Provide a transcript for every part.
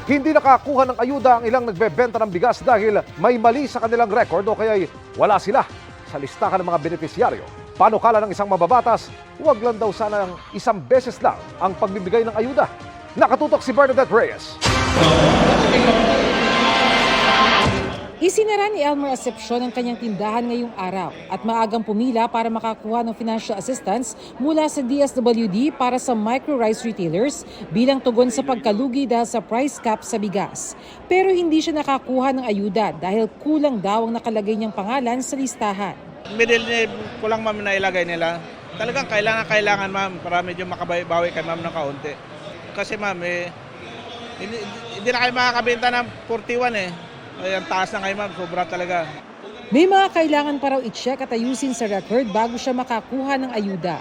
Hindi nakakuha ng ayuda ang ilang nagbebenta ng bigas dahil may mali sa kanilang record o kaya'y wala sila sa listahan ng mga benepisyaryo. Panukala ng isang mababatas, huwag lang daw sana isang beses lang ang pagbibigay ng ayuda. Nakatutok si Bernadette Reyes. Isinara ni Elmer Acepcion ang kanyang tindahan ngayong araw at maagang pumila para makakuha ng financial assistance mula sa DSWD para sa micro-rice retailers bilang tugon sa pagkalugi dahil sa price cap sa bigas. Pero hindi siya nakakuha ng ayuda dahil kulang daw ang nakalagay niyang pangalan sa listahan. Middle name ko lang ma'am na ilagay nila. Talagang kailangan ma'am para medyo makabawi kay ma'am ng kaunti. Kasi ma'am hindi na kayo makakabenta ng 41 Ay, ang taas na kayo ma'am, sobra talaga. May mga kailangan pa raw i-check at ayusin sa record bago siya makakuha ng ayuda.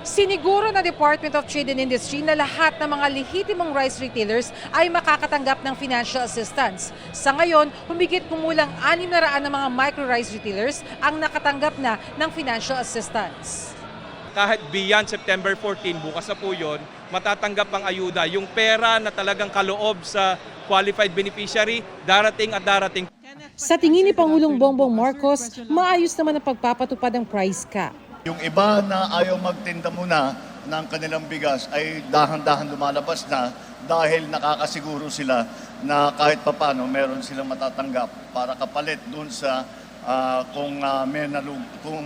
Siniguro na Department of Trade and Industry na lahat ng mga lehitimong rice retailers ay makakatanggap ng financial assistance. Sa ngayon, humigit kumulang 600 na mga micro-rice retailers ang nakatanggap na ng financial assistance. Kahit beyond September 14, bukas na po yun, matatanggap ang ayuda. Yung pera na talagang kaloob sa qualified beneficiary, darating at darating. Sa tingin ni Pangulong Bongbong Marcos, maayos naman ang pagpapatupad ng price cap. Yung iba na ayaw magtinda muna ng kanilang bigas ay dahan-dahan lumalabas na dahil nakakasiguro sila na kahit papano meron silang matatanggap para kapalit dun sa kung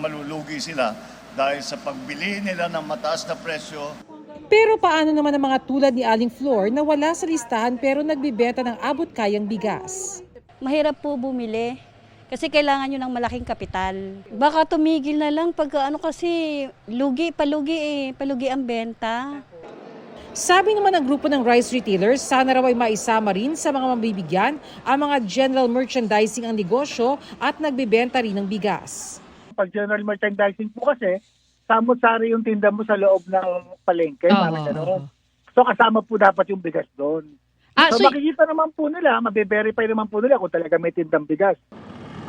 malulugi sila dahil sa pagbili nila ng mataas na presyo. Pero paano naman ang mga tulad ni Aling Flor na wala sa listahan pero nagbibenta ng abot-kayang bigas? Mahirap po bumili kasi kailangan nyo ng malaking kapital. Baka tumigil na lang pag kasi palugi ang benta. Sabi naman ng grupo ng rice retailers, sana raw ay maisama rin sa mga mabibigyan ang mga general merchandising ang negosyo at nagbibenta rin ng bigas. Pag general merchandising po kasi, samot-sari yung tinda mo sa loob ng palengke. So kasama po dapat yung bigas doon. So makikita naman po nila, mabe-verify naman po nila kung talaga may tindang bigas.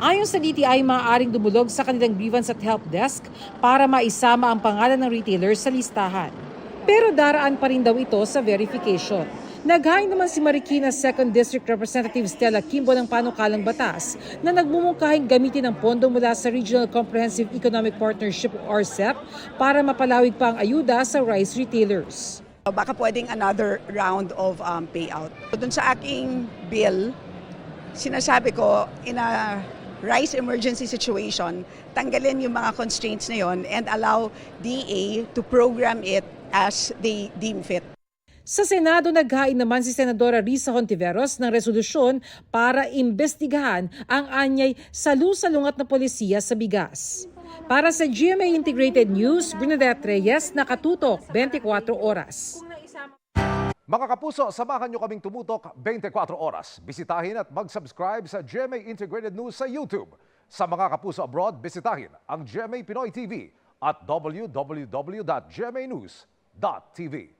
Ayon sa DTI, maaaring dumulog sa kanilang grievance at help desk para maisama ang pangalan ng retailer sa listahan. Pero daraan pa rin daw ito sa verification. Naghain naman si Marikina 2nd District Representative Stella Kimbo ng panukalang batas na nagmumungkahing gamitin ang pondo mula sa Regional Comprehensive Economic Partnership o RCEP para mapalawig pa ang ayuda sa rice retailers. Baka pwedeng another round of payout. Doon sa aking bill, sinasabi ko, in a rice emergency situation, tanggalin yung mga constraints na yon and allow DA to program it as they deem fit. Sa Senado, naghain naman si Senadora Risa Hontiveros ng resolusyon para imbestigahan ang anyay salu-salungat na polisiya sa bigas. Para sa GMA Integrated News, Bernadette Reyes, nakatutok 24 oras. Mga kapuso, samahan nyo kaming tumutok 24 oras. Bisitahin at mag-subscribe sa GMA Integrated News sa YouTube. Sa mga kapuso abroad, bisitahin ang GMA Pinoy TV at www.gmanews.tv.